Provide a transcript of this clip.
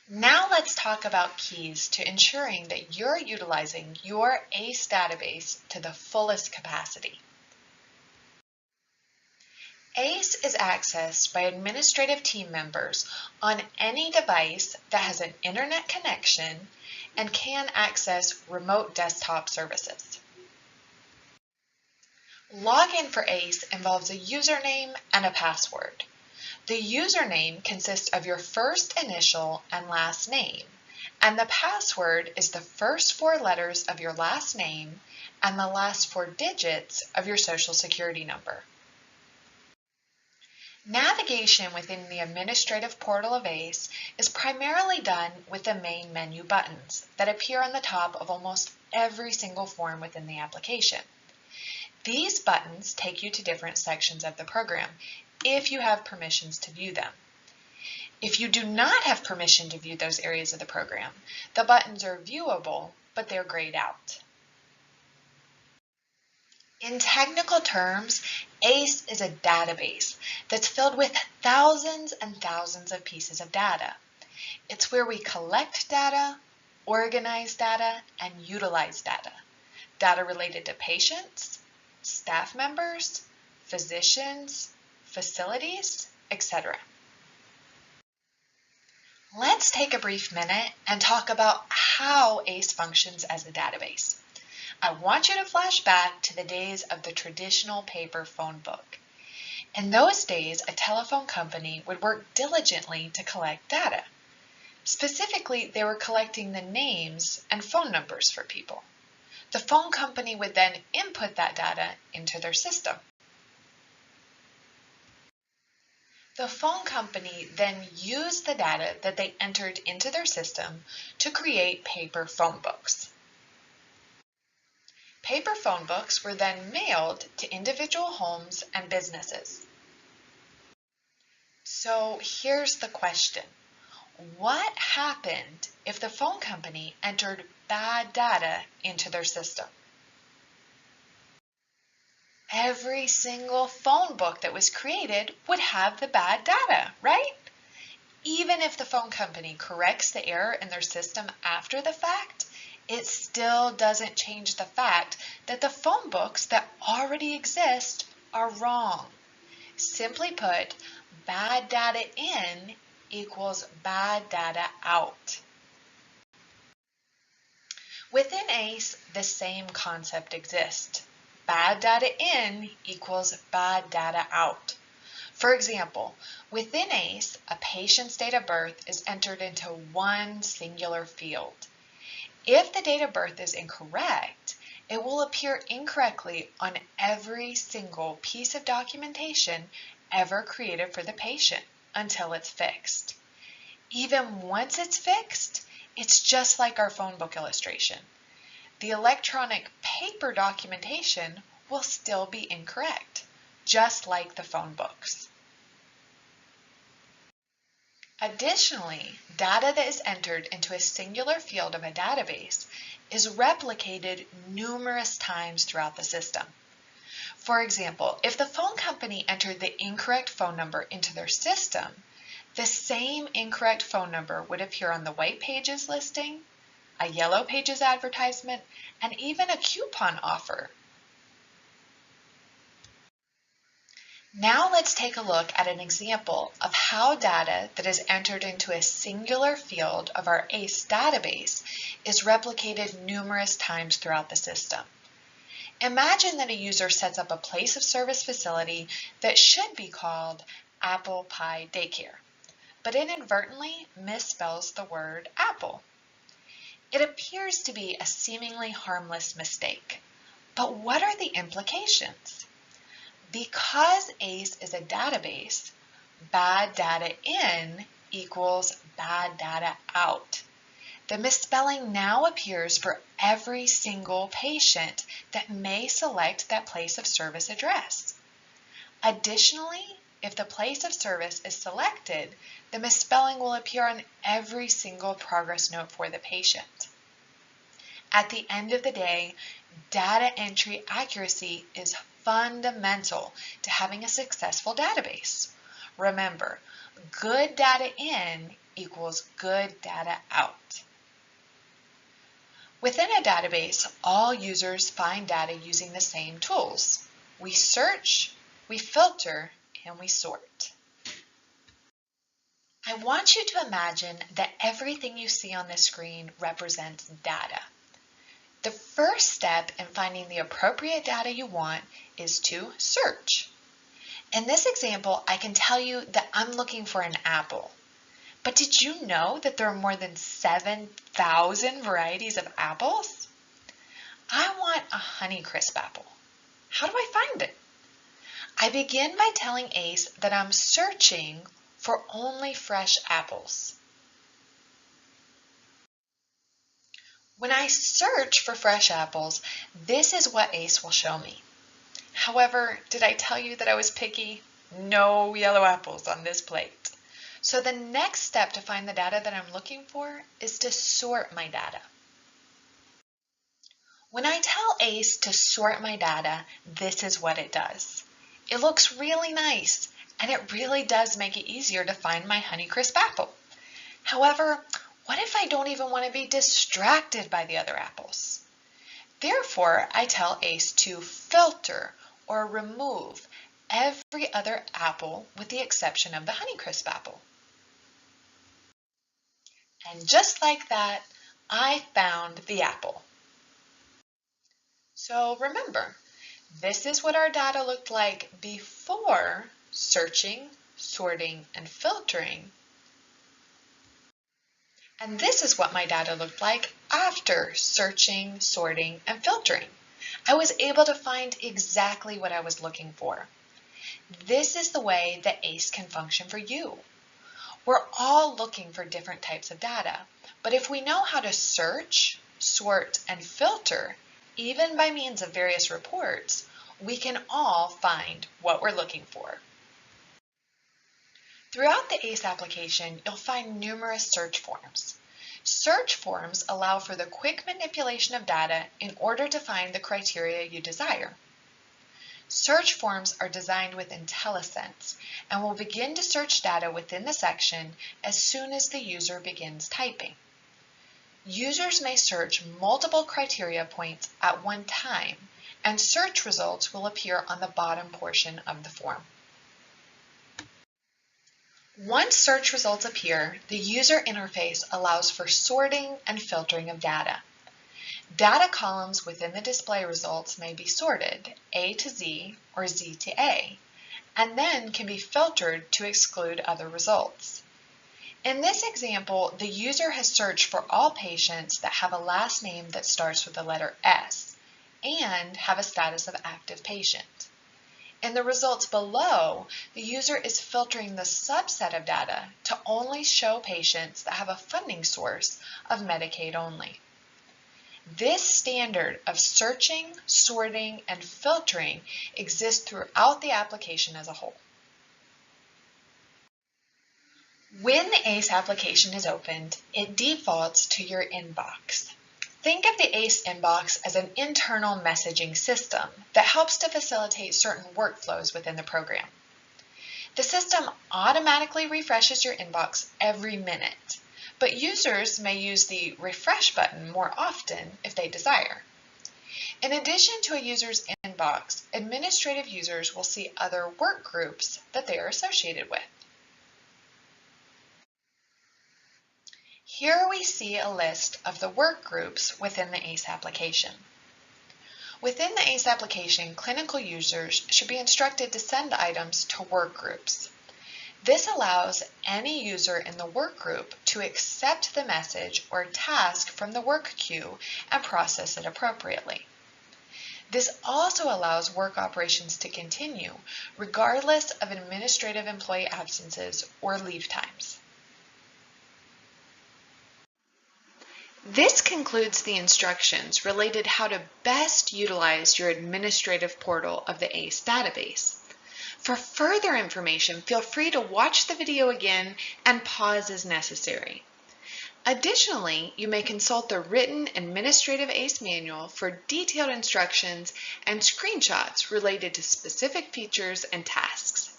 Now let's talk about keys to ensuring that you're utilizing your ACE database to the fullest capacity. ACE is accessed by administrative team members on any device that has an internet connection and can access remote desktop services. Login for ACE involves a username and a password. The username consists of your first initial and last name, and the password is the first 4 letters of your last name and the last 4 digits of your social security number. Navigation within the administrative portal of ACE is primarily done with the main menu buttons that appear on the top of almost every single form within the application. These buttons take you to different sections of the program if you have permissions to view them. If you do not have permission to view those areas of the program, the buttons are viewable, but they're grayed out. In technical terms, ACE is a database that's filled with thousands and thousands of pieces of data. It's where we collect data, organize data, and utilize data. Data related to patients, staff members, physicians, facilities, etc. Let's take a brief minute and talk about how ACE functions as a database. I want you to flash back to the days of the traditional paper phone book. In those days, a telephone company would work diligently to collect data. Specifically, they were collecting the names and phone numbers for people. The phone company would then input that data into their system. The phone company then used the data that they entered into their system to create paper phone books. Paper phone books were then mailed to individual homes and businesses. So here's the question. What happened if the phone company entered bad data into their system? Every single phone book that was created would have the bad data, right? Even if the phone company corrects the error in their system after the fact, it still doesn't change the fact that the phone books that already exist are wrong. Simply put, bad data in equals bad data out. Within ACE, the same concept exists. Bad data in equals bad data out. For example, within ACE, a patient's date of birth is entered into one singular field. If the date of birth is incorrect, it will appear incorrectly on every single piece of documentation ever created for the patient until it's fixed. Even once it's fixed, it's just like our phone book illustration. The electronic paper documentation will still be incorrect, just like the phone books. Additionally, data that is entered into a singular field of a database is replicated numerous times throughout the system. For example, if the phone company entered the incorrect phone number into their system, the same incorrect phone number would appear on the White Pages listing, a Yellow Pages advertisement, and even a coupon offer. Now let's take a look at an example of how data that is entered into a singular field of our ACE database is replicated numerous times throughout the system. Imagine that a user sets up a place of service facility that should be called Apple Pie Daycare, but inadvertently misspells the word apple. It appears to be a seemingly harmless mistake, but what are the implications? Because ACE is a database, bad data in equals bad data out. The misspelling now appears for every single patient that may select that place of service address. Additionally, if the place of service is selected, the misspelling will appear on every single progress note for the patient. At the end of the day, data entry accuracy is fundamental to having a successful database. Remember, good data in equals good data out. Within a database, all users find data using the same tools. We search, we filter, and we sort. I want you to imagine that everything you see on the screen represents data. The first step in finding the appropriate data you want is to search. In this example, I can tell you that I'm looking for an apple. But did you know that there are more than 7,000 varieties of apples? I want a Honeycrisp apple. How do I find it? I begin by telling ACE that I'm searching for only fresh apples. When I search for fresh apples, this is what ACE will show me. However, did I tell you that I was picky? No yellow apples on this plate. So the next step to find the data that I'm looking for is to sort my data. When I tell ACE to sort my data, this is what it does. It looks really nice, and it really does make it easier to find my Honeycrisp apple. However, what if I don't even want to be distracted by the other apples? Therefore, I tell ACE to filter or remove every other apple with the exception of the Honeycrisp apple. And just like that, I found the apple. So remember, this is what our data looked like before searching, sorting, and filtering. And this is what my data looked like after searching, sorting, and filtering. I was able to find exactly what I was looking for. This is the way that ACE can function for you. We're all looking for different types of data, but if we know how to search, sort, and filter, even by means of various reports, we can all find what we're looking for. Throughout the ACE application, you'll find numerous search forms. Search forms allow for the quick manipulation of data in order to find the criteria you desire. Search forms are designed with IntelliSense and will begin to search data within the section as soon as the user begins typing. Users may search multiple criteria points at one time, and search results will appear on the bottom portion of the form. Once search results appear, the user interface allows for sorting and filtering of data. Data columns within the display results may be sorted A to Z or Z to A, and then can be filtered to exclude other results. In this example, the user has searched for all patients that have a last name that starts with the letter S and have a status of active patient. In the results below, the user is filtering the subset of data to only show patients that have a funding source of Medicaid only. This standard of searching, sorting, and filtering exists throughout the application as a whole. When the ACE application is opened, it defaults to your inbox. Think of the ACE inbox as an internal messaging system that helps to facilitate certain workflows within the program. The system automatically refreshes your inbox every minute, but users may use the refresh button more often if they desire. In addition to a user's inbox, administrative users will see other work groups that they are associated with. Here we see a list of the work groups within the ACE application. Within the ACE application, clinical users should be instructed to send items to work groups. This allows any user in the work group to accept the message or task from the work queue and process it appropriately. This also allows work operations to continue regardless of administrative employee absences or leave times. This concludes the instructions related how to best utilize your administrative portal of the ACE database. For further information, feel free to watch the video again and pause as necessary. Additionally, you may consult the written administrative ACE manual for detailed instructions and screenshots related to specific features and tasks.